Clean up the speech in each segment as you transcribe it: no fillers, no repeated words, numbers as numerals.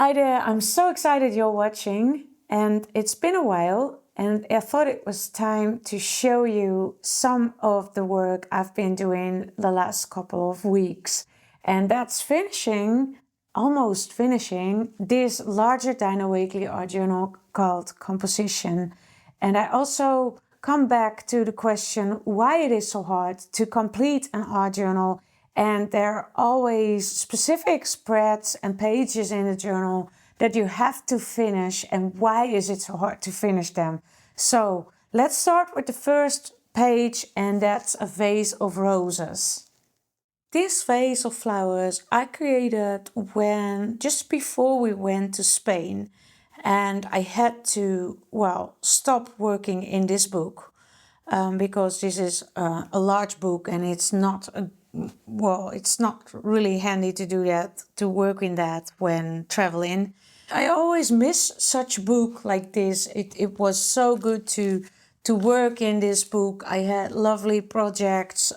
Hi there, I'm so excited you're watching, and it's been a while, and I thought it was time to show you some of the work I've been doing the last couple of weeks. And that's almost finishing, this larger Dino Weekly art journal called Composition. And I also come back to the question why it is so hard to complete an art journal. And there are always specific spreads and pages in the journal that you have to finish. And why is it so hard to finish them? So let's start with the first page, and that's a vase of roses. This vase of flowers I created just before we went to Spain. And I had to, stop working in this book because this is a large book and it's not really handy to do that, to work in that when traveling. I always miss such a book like this. It was so good to work in this book. I had lovely projects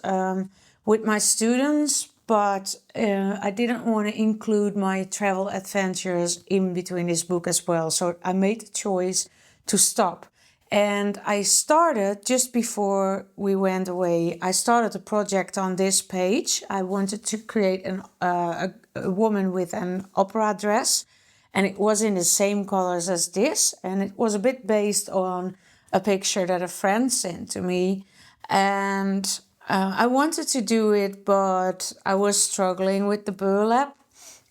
with my students, but I didn't want to include my travel adventures in between this book as well. So I made the choice to stop. And I started, just before we went away, I started a project on this page. I wanted to create a woman with an opera dress, and it was in the same colors as this. And it was a bit based on a picture that a friend sent to me. And I wanted to do it, but I was struggling with the burlap.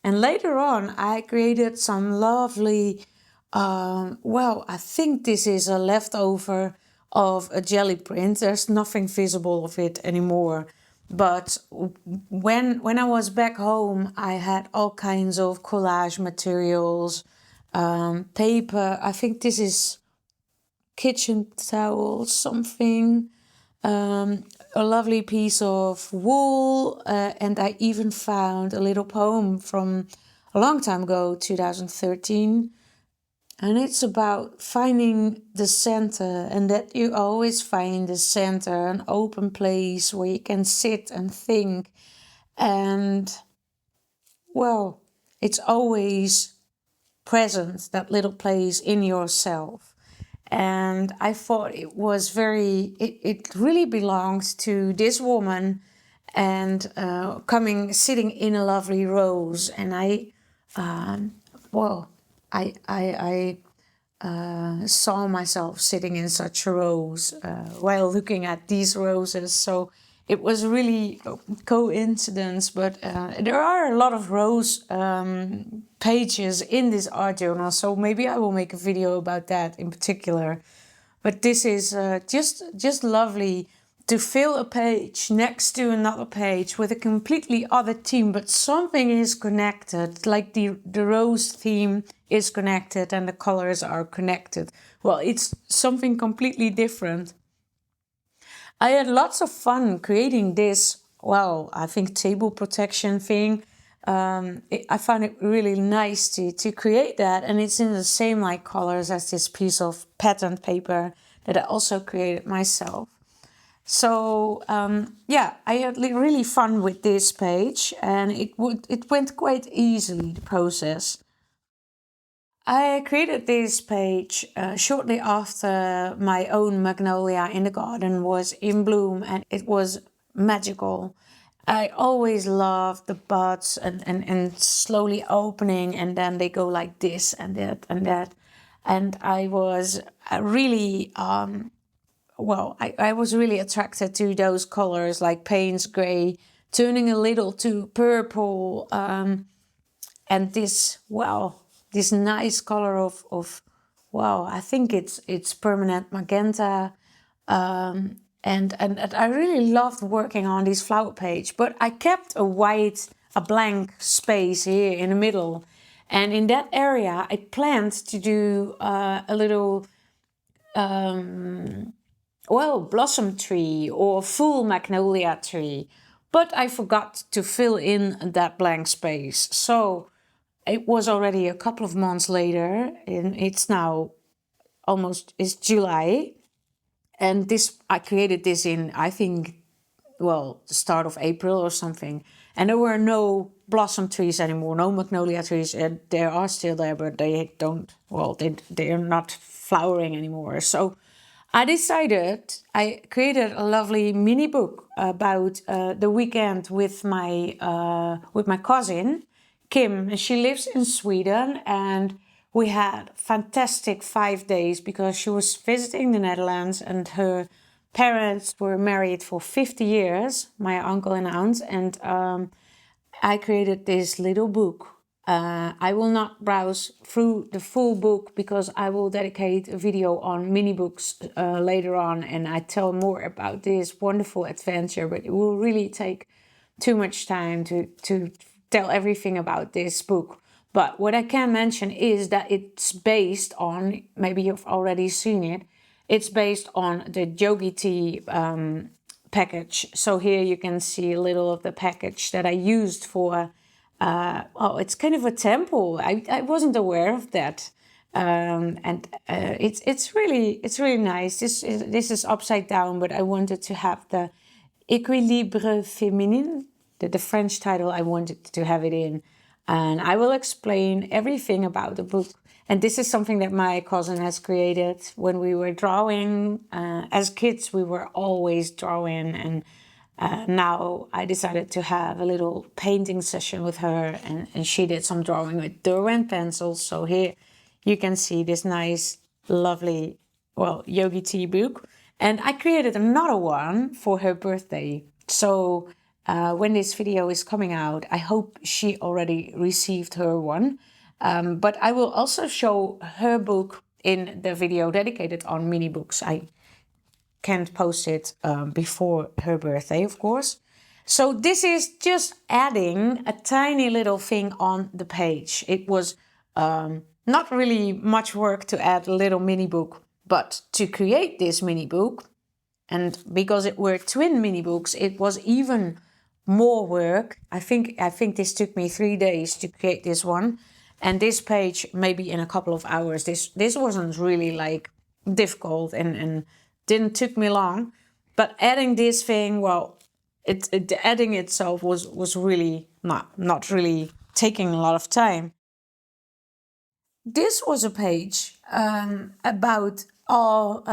And later on, I created some lovely I think this is a leftover of a jelly print. There's nothing visible of it anymore. But when I was back home, I had all kinds of collage materials, paper. I think this is kitchen towel, something. A lovely piece of wool, and I even found a little poem from a long time ago, 2013. And it's about finding the center, and that you always find the center, an open place where you can sit and think. And, it's always present, that little place in yourself. And I thought it was it really belongs to this woman, and sitting in a lovely rose. And I saw myself sitting in such a rose while looking at these roses. So it was really a coincidence, but there are a lot of rose pages in this art journal, so maybe I will make a video about that in particular. But this is just lovely to fill a page next to another page with a completely other theme, but something is connected, like the rose theme is connected and the colors are connected. Well, it's something completely different. I had lots of fun creating this, I think table protection thing. I found it really nice to create that, and it's in the same like colors as this piece of patterned paper that I also created myself. So I had really fun with this page, and it went quite easily, the process. I created this page shortly after my own magnolia in the garden was in bloom, and it was magical. I always loved the buds and slowly opening, and then they go like this and that and that. And I was really I was really attracted to those colors like Payne's gray, turning a little to purple, and this nice color of I think it's permanent magenta, and I really loved working on this flower page. But I kept a blank space here in the middle, and in that area I planned to do a little blossom tree or full magnolia tree, but I forgot to fill in that blank space. So it was already a couple of months later, and it's now it's July, and I created this in, I think, the start of April or something. And there were no blossom trees anymore, no magnolia trees. They are still there, but they don't, well, they are not flowering anymore. So I created a lovely mini book about the weekend with my cousin, Kim. And she lives in Sweden, and we had fantastic 5 days because she was visiting the Netherlands and her parents were married for 50 years, my uncle and aunt, and I created this little book. I will not browse through the full book because I will dedicate a video on mini books later on, and I tell more about this wonderful adventure, but it will really take too much time to tell everything about this book. But what I can mention is that it's based on, maybe you've already seen it, it's based on the yogi tea package. So here you can see a little of the package that I used for, oh, it's kind of a temple. I wasn't aware of that. And it's really nice. This is upside down, but I wanted to have the Équilibre féminin, the French title I wanted to have it in. And I will explain everything about the book. And this is something that my cousin has created when we were drawing. As kids, we were always drawing. And now I decided to have a little painting session with her. And she did some drawing with Derwent pencils. So here you can see this nice, lovely, well, yogi tea book. And I created another one for her birthday. So when this video is coming out, I hope she already received her one. But I will also show her book in the video dedicated on mini books. I can't post it before her birthday, of course. So this is just adding a tiny little thing on the page. It was not really much work to add a little mini book, but to create this mini book, and because it were twin mini books, it was even more work. I think this took me 3 days to create this one. And this page, maybe in a couple of hours. This wasn't really like difficult and didn't took me long. But adding this thing, well, the adding itself was really not really taking a lot of time. This was a page about all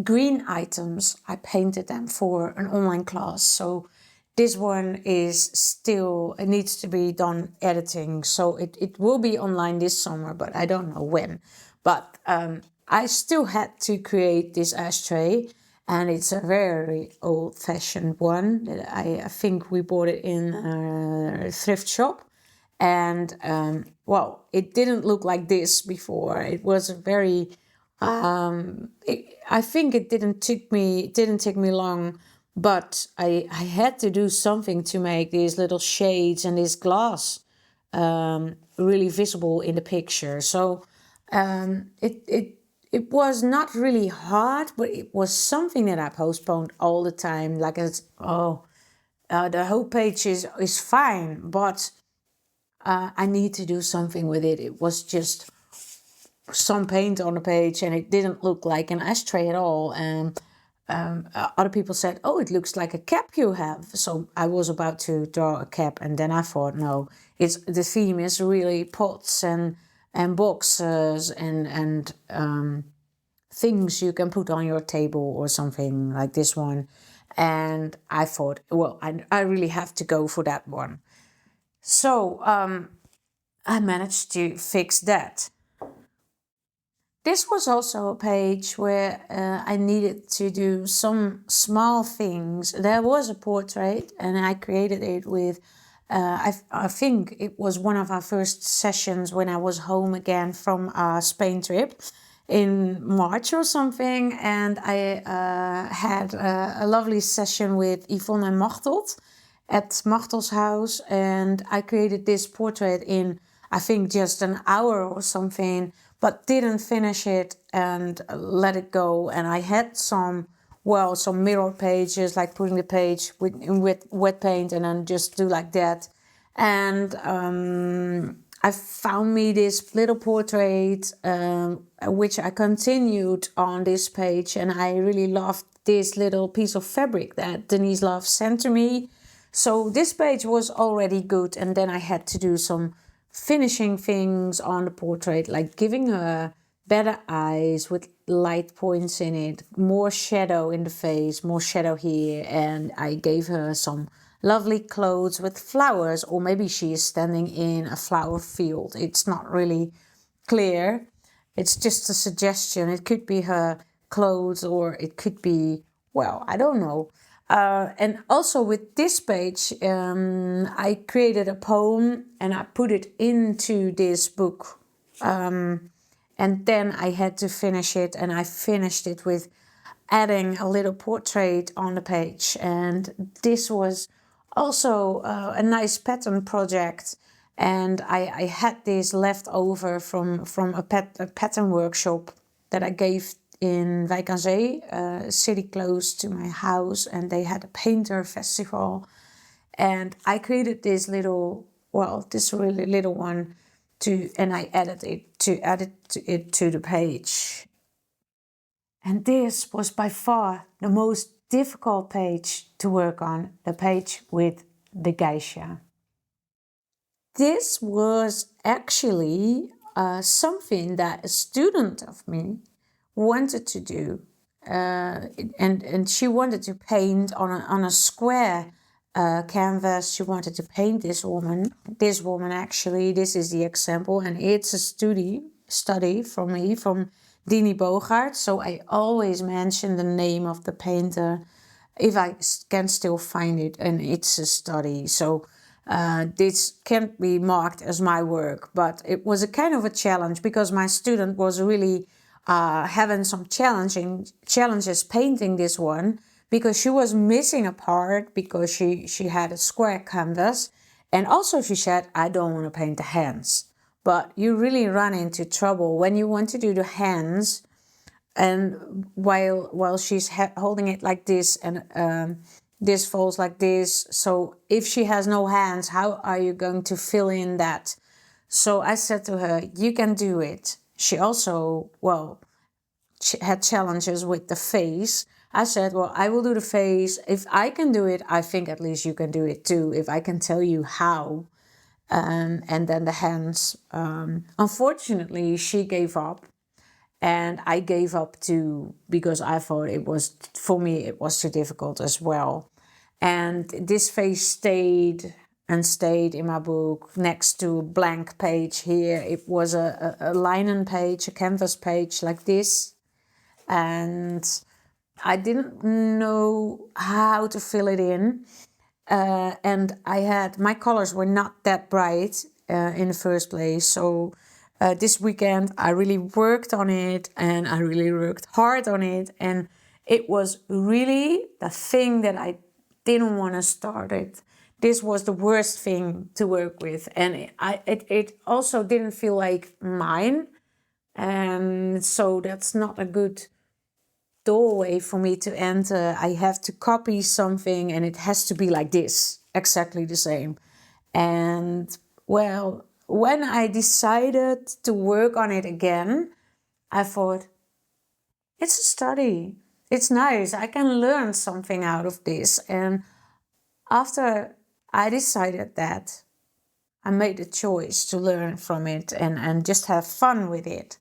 green items. I painted them for an online class. So this one is still, it needs to be done editing. So it will be online this summer, but I don't know when. But I still had to create this ashtray. And it's a very old-fashioned one. I think we bought it in a thrift shop. And, well, it didn't look like this before. It was a very, I think it didn't take me long, but I had to do something to make these little shades and this glass really visible in the picture. So it was not really hard, but it was something that I postponed all the time. Like, the whole page is fine, but I need to do something with it. It was just some paint on the page and it didn't look like an ashtray at all. And other people said, oh, it looks like a cap you have. So I was about to draw a cap, and then I thought, no, the theme is really pots and boxes and things you can put on your table or something like this one. And I thought, well, I really have to go for that one. So I managed to fix that. This was also a page where I needed to do some small things. There was a portrait and I created it with, I think it was one of our first sessions when I was home again from a Spain trip in March or something. And I had a lovely session with Yvonne and Machteld at Machtel's house. And I created this portrait in, I think, just an hour or something, but didn't finish it and let it go. And I had some mirror pages, like putting the page with wet paint and then just do like that. And I found me this little portrait, which I continued on this page. And I really loved this little piece of fabric that Denise Love sent to me. So this page was already good, and then I had to do some finishing things on the portrait, like giving her better eyes with light points in it, more shadow in the face, more shadow here, and I gave her some lovely clothes with flowers, or maybe she is standing in a flower field. It's not really clear. It's just a suggestion. It could be her clothes, or it could be, well, I don't know. And also with this page, I created a poem and I put it into this book. And then I had to finish it, and I finished it with adding a little portrait on the page. And this was also a nice pattern project. And I had this left over from a pattern workshop that I gave in Wijk aan Zee, a city close to my house, and they had a painter festival. And I created this little, well, this really little one and I added it to the page. And this was by far the most difficult page to work on, the page with the geisha. This was actually something that a student of me wanted to do. And she wanted to paint on a square canvas. She wanted to paint this woman. This woman, actually, this is the example, and it's a study from me, from Dini Bogart. So I always mention the name of the painter if I can still find it, and it's a study. So this can't be marked as my work, but it was a kind of a challenge, because my student was really having some challenges painting this one, because she was missing a part, because she had a square canvas. And also she said, I don't want to paint the hands. But you really run into trouble when you want to do the hands, and while she's holding it like this, and this falls like this. So if she has no hands, how are you going to fill in that? So I said to her, you can do it. She also, she had challenges with the face. I said, well, I will do the face. If I can do it, I think at least you can do it too, if I can tell you how. And then the hands. Unfortunately, she gave up. And I gave up too, because I thought for me, it was too difficult as well. And this face stayed in my book next to a blank page here. It was a linen page, a canvas page like this. And I didn't know how to fill it in. And my colors were not that bright in the first place. So this weekend I really worked on it, and I really worked hard on it. And it was really the thing that I didn't want to start it. This was the worst thing to work with. And it also didn't feel like mine. And so that's not a good doorway for me to enter. I have to copy something, and it has to be like this, exactly the same. And well, when I decided to work on it again, I thought, it's a study. It's nice. I can learn something out of this. And after I decided that, I made the choice to learn from it and just have fun with it.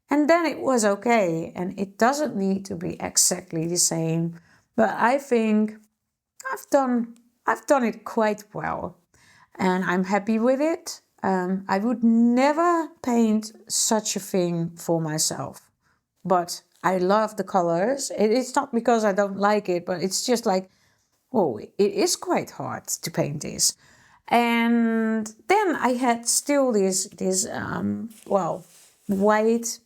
And then it was okay. And it doesn't need to be exactly the same. But I think I've done it quite well. And I'm happy with it. I would never paint such a thing for myself. But I love the colors. It's not because I don't like it, but it's just like, oh, it is quite hard to paint this. And then I had still this white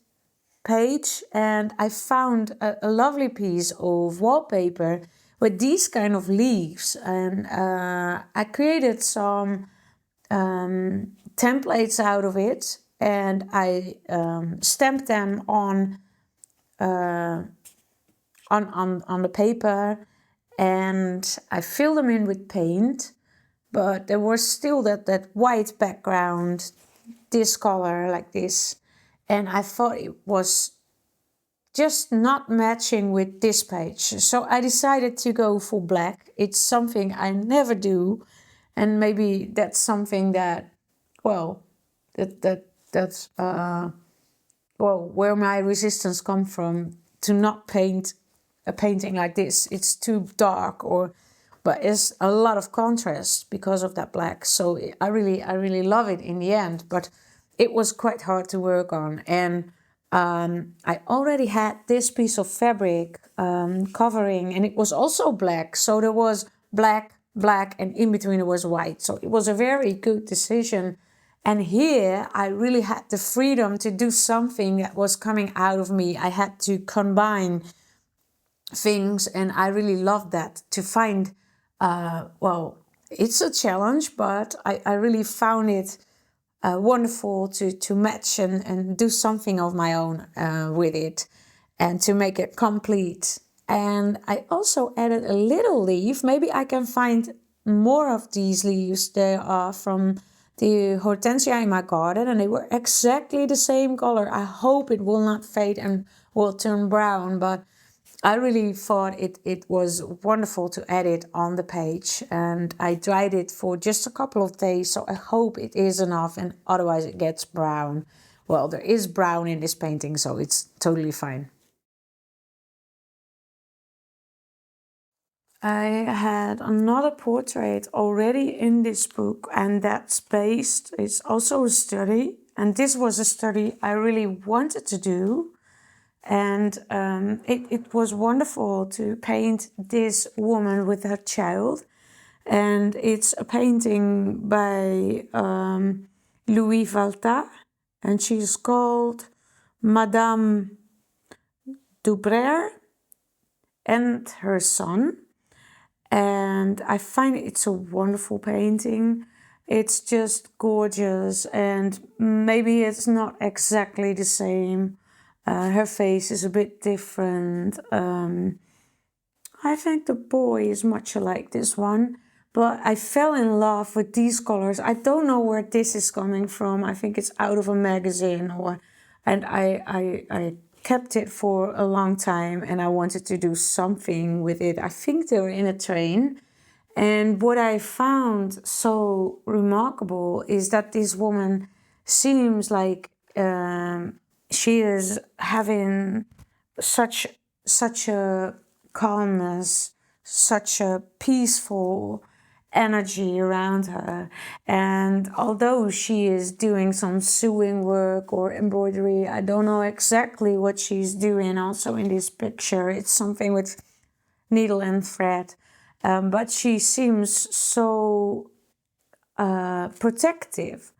page, and I found a lovely piece of wallpaper with these kind of leaves, and I created some templates out of it, and I stamped them on the paper, and I filled them in with paint. But there was still that white background, this color like this. And I thought it was just not matching with this page. So I decided to go for black. It's something I never do. And maybe that's something that, well, that's where my resistance comes from to not paint a painting like this. It's too dark, but it's a lot of contrast because of that black. So I really love it in the end, but it was quite hard to work on. And I already had this piece of fabric covering, and it was also black. So there was black, and in between it was white. So it was a very good decision. And here I really had the freedom to do something that was coming out of me. I had to combine things, and I really loved that. To find, it's a challenge, but I really found it wonderful to match and do something of my own with it, and to make it complete. And I also added a little leaf. Maybe I can find more of these leaves. They are from the hortensia in my garden, and they were exactly the same color. I hope it will not fade and will turn brown, but I really thought it was wonderful to add it on the page. And I dried it for just a couple of days, so I hope it is enough, and otherwise it gets brown. Well, there is brown in this painting, so it's totally fine. I had another portrait already in this book, and that's based, it's also a study. And this was a study I really wanted to do. And it was wonderful to paint this woman with her child. And it's a painting by Louis Valta, and she's called Madame Dubrère and her son. And I find it's a wonderful painting. It's just gorgeous, and maybe it's not exactly the same. Her face is a bit different. I think the boy is much like this one, but I fell in love with these colors. I don't know where this is coming from. I think it's out of a magazine, and I kept it for a long time, and I wanted to do something with it. I think they were in a train. And what I found so remarkable is that this woman seems like she is having such a calmness, such a peaceful energy around her. And although she is doing some sewing work or embroidery, I don't know exactly what she's doing also in this picture. It's something with needle and thread. But she seems so protective.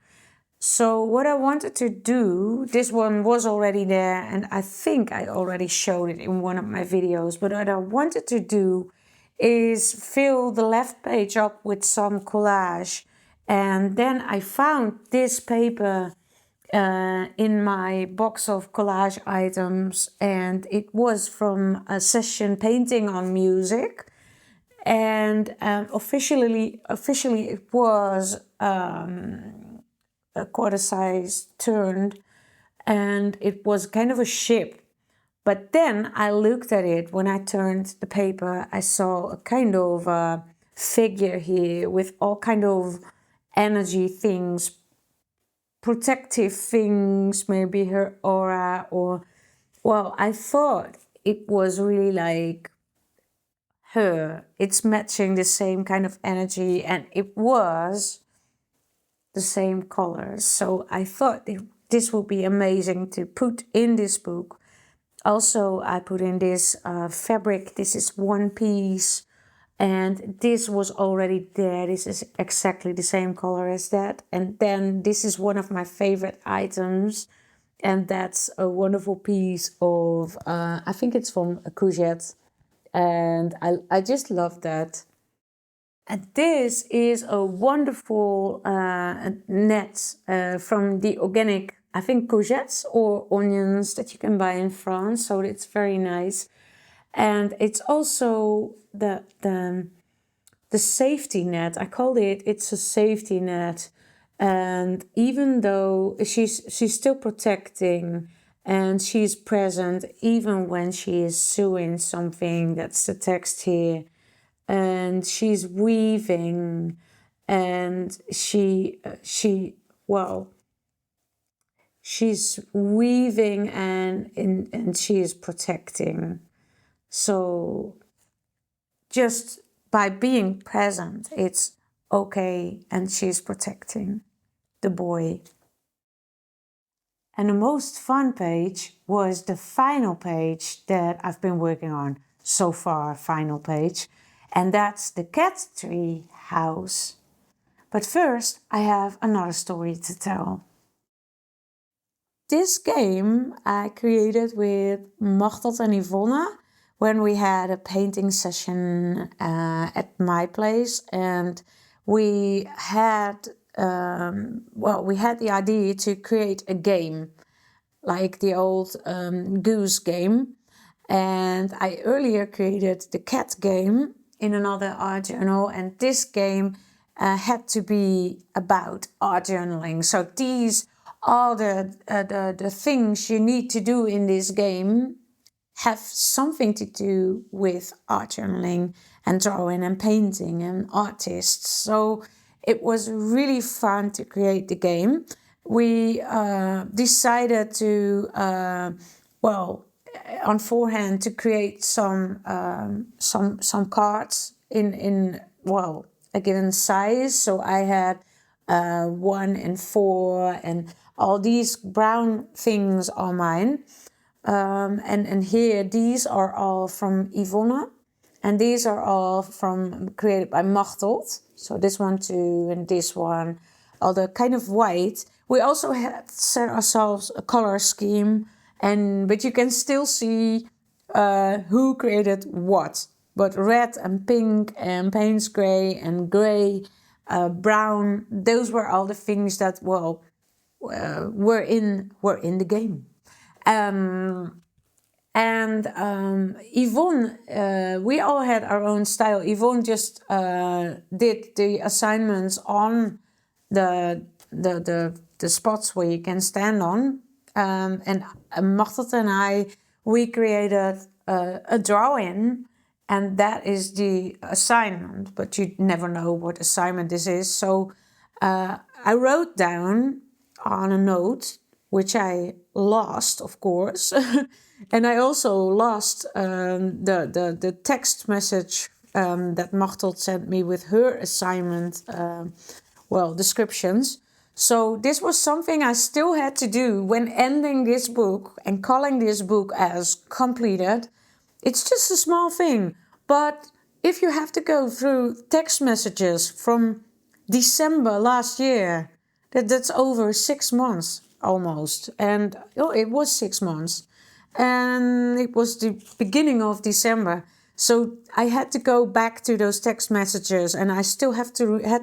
So what I wanted to do, this one was already there, and I think I already showed it in one of my videos, but what I wanted to do is fill the left page up with some collage. And then I found this paper in my box of collage items, and it was from a session painting on music. And officially it was a quarter size turned, and it was kind of a ship. But then I looked at it when I turned the paper. I saw a kind of figure here with all kind of energy things, protective things, maybe her aura, or, well, I thought it was really like her. It's matching the same kind of energy, and it was the same colors. So I thought this would be amazing to put in this book. Also, I put in this fabric. This is one piece, and this was already there. This is exactly the same color as that. And then this is one of my favorite items, and that's a wonderful piece of, I think it's from a courgette. And I just love that. And this is a wonderful net from the organic, I think, courgettes or onions that you can buy in France. So it's very nice. And it's also the safety net. I called it's a safety net. And even though she's still protecting, and she's present even when she is sewing something. That's the text here. And she's weaving, and she's weaving, and she is protecting. So just by being present, it's okay, and she's protecting the boy. And the most fun page was the final page that I've been working on so far, final page. And that's the cat tree house. But first, I have another story to tell. This game I created with Machteld and Yvonne when we had a painting session at my place. And we had the idea to create a game, like the old goose game. And I earlier created the cat game in another art journal, and this game had to be about art journaling. So these are the things you need to do in this game have something to do with art journaling and drawing and painting and artists. So it was really fun to create the game. We decided to, on forehand, to create some cards in a given size. So I had 1 and 4, and all these brown things are mine. And here, these are all from Yvonne, and these are all created by Machteld. So this one too, and this one, all the kind of white. We also had set ourselves a color scheme, but you can still see who created what. But red and pink and Payne's gray and gray, brown, those were all the things that were in the game. Yvonne, we all had our own style. Yvonne just did the assignments on the spots where you can stand on. And Machteld and we created a drawing, and that is the assignment. But you never know what assignment this is. So I wrote down on a note, which I lost, of course. And I also lost the text message that Machteld sent me with her assignment, descriptions. So this was something I still had to do when ending this book and calling this book as completed. It's just a small thing. But if you have to go through text messages from December last year, that's over 6 months almost. And it was 6 months. And it was the beginning of December. So I had to go back to those text messages, and I still had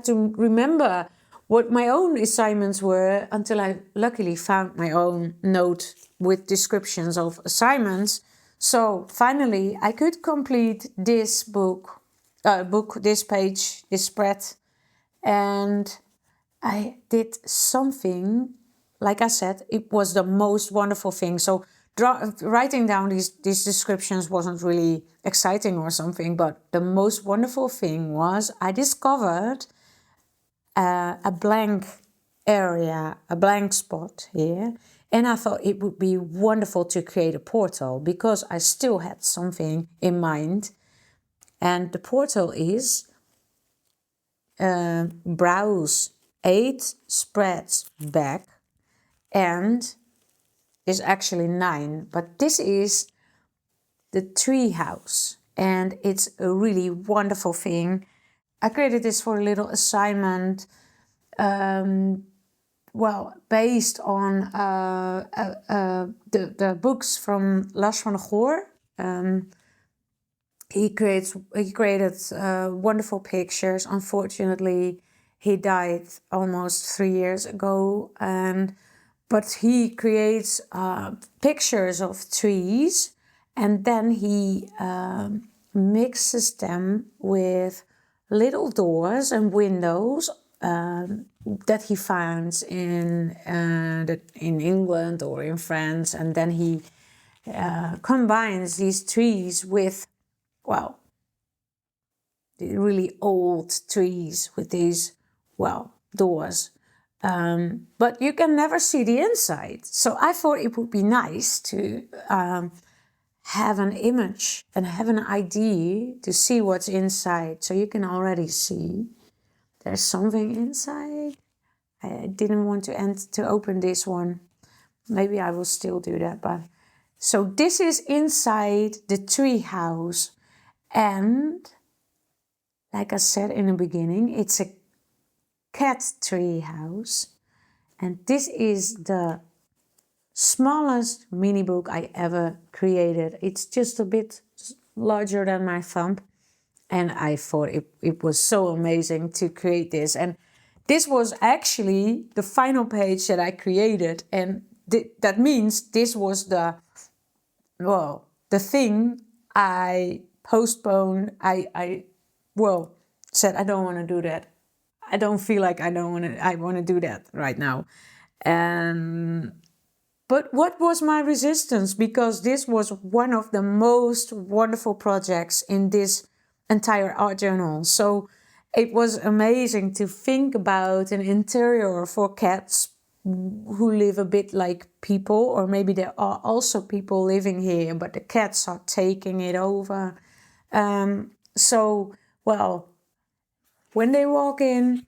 to remember what my own assignments were until I luckily found my own note with descriptions of assignments. So finally I could complete this this page, this spread, and I did something. Like I said, it was the most wonderful thing. So writing down these descriptions wasn't really exciting or something, but the most wonderful thing was I discovered a blank area, a blank spot here, and I thought it would be wonderful to create a portal because I still had something in mind. And the portal is browse 8 spreads back, and is actually 9, but this is the tree house, and it's a really wonderful thing. I created this for a little assignment, based on the books from Lars van der Goor. He created wonderful pictures. Unfortunately, he died almost 3 years ago, but he creates pictures of trees, and then he mixes them with little doors and windows that he finds in England or in France, and then he combines these trees with, well, the really old trees with these, well, doors. But you can never see the inside. So I thought it would be nice to have an image and have an idea to see what's inside. So you can already see there's something inside. I didn't want to open this one. Maybe I will still do that. But so this is inside the tree house. And like I said in the beginning, it's a cat tree house. And this is the smallest mini book I ever created. It's just a bit larger than my thumb. And I thought it was so amazing to create this. And this was actually the final page that I created. And that means this was the thing I postponed. I said, I don't want to do that. I don't feel like I want to do that right now. But what was my resistance? Because this was one of the most wonderful projects in this entire art journal. So it was amazing to think about an interior for cats who live a bit like people, or maybe there are also people living here, but the cats are taking it over. When they walk in,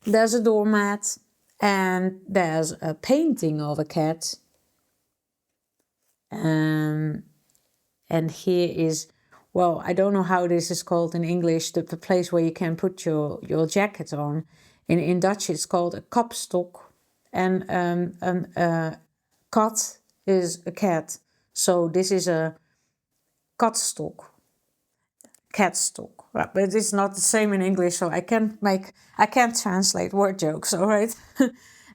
there's a doormat and there's a painting of a cat. And here is, I don't know how this is called in English, the place where you can put your jacket on. In Dutch it's called a kapstok. And a kat is a cat. So this is a katstok. Catstock, but it's not the same in English, so I can't translate word jokes, all right?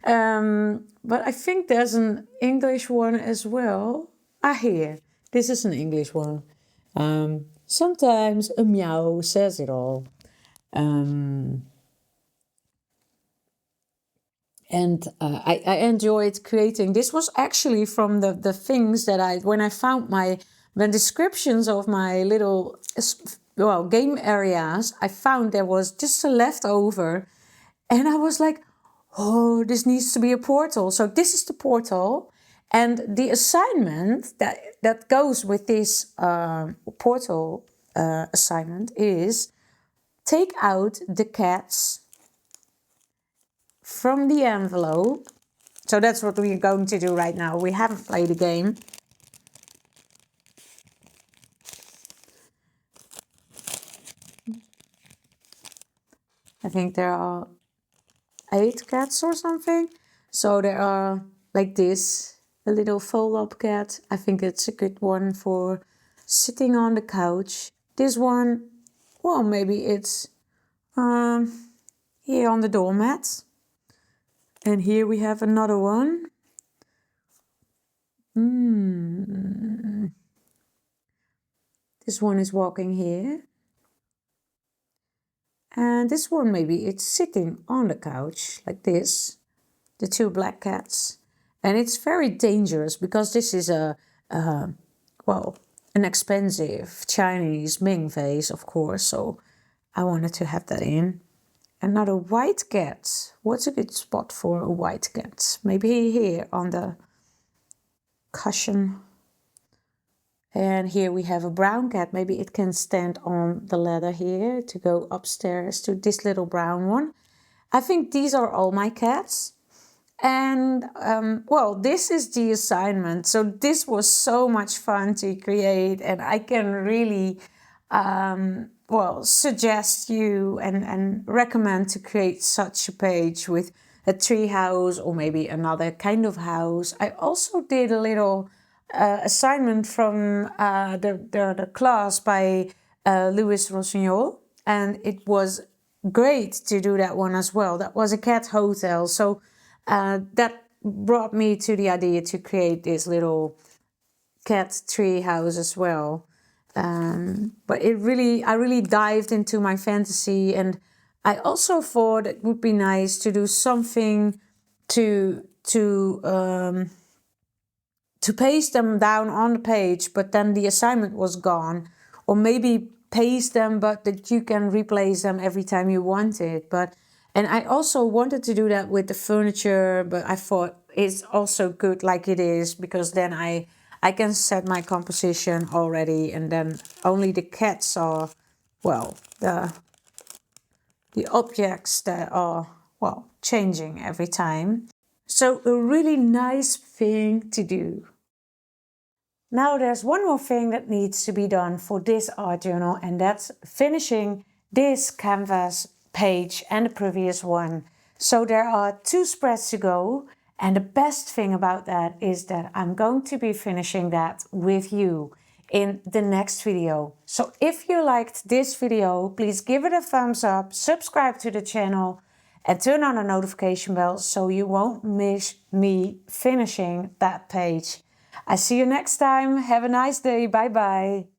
But I think there's an English one as well. Here, this is an English one. Sometimes a meow says it all. I enjoyed creating. This was actually from the things that when I found the descriptions of my little game areas, I found there was just a leftover, and I was like, oh, this needs to be a portal. So this is the portal, and the assignment that goes with this portal assignment is take out the cats from the envelope. So that's what we're going to do right now. We haven't played the game. I think there are 8 cats or something. So there are like this, a little fold-up cat. I think it's a good one for sitting on the couch. This one, maybe it's here on the doormat. And here we have another one. This one is walking here. And this one, maybe it's sitting on the couch like this. The 2 black cats. And it's very dangerous because this is an expensive Chinese Ming vase, of course. So I wanted to have that in. Another white cat. What's a good spot for a white cat? Maybe here on the cushion. And here we have a brown cat. Maybe it can stand on the ladder here to go upstairs to this little brown one. I think these are all my cats. And, this is the assignment. So this was so much fun to create. And I can really, suggest you and recommend to create such a page with a tree house or maybe another kind of house. I also did a little assignment from the class by Louis Rossignol, and it was great to do that one as well. That was a cat hotel, so that brought me to the idea to create this little cat tree house as well. But I really dived into my fantasy, and I also thought it would be nice to do something to paste them down on the page, but then the assignment was gone. Or maybe paste them, but that you can replace them every time you want it. And I also wanted to do that with the furniture, but I thought it's also good like it is, because then I can set my composition already, and then only the cats are, well, the objects that are, well, changing every time. So a really nice thing to do. Now there's one more thing that needs to be done for this art journal, and that's finishing this canvas page and the previous one. So there are 2 spreads to go, and the best thing about that is that I'm going to be finishing that with you in the next video. So if you liked this video, please give it a thumbs up, subscribe to the channel, and turn on the notification bell so you won't miss me finishing that page. I see you next time. Have a nice day. Bye bye.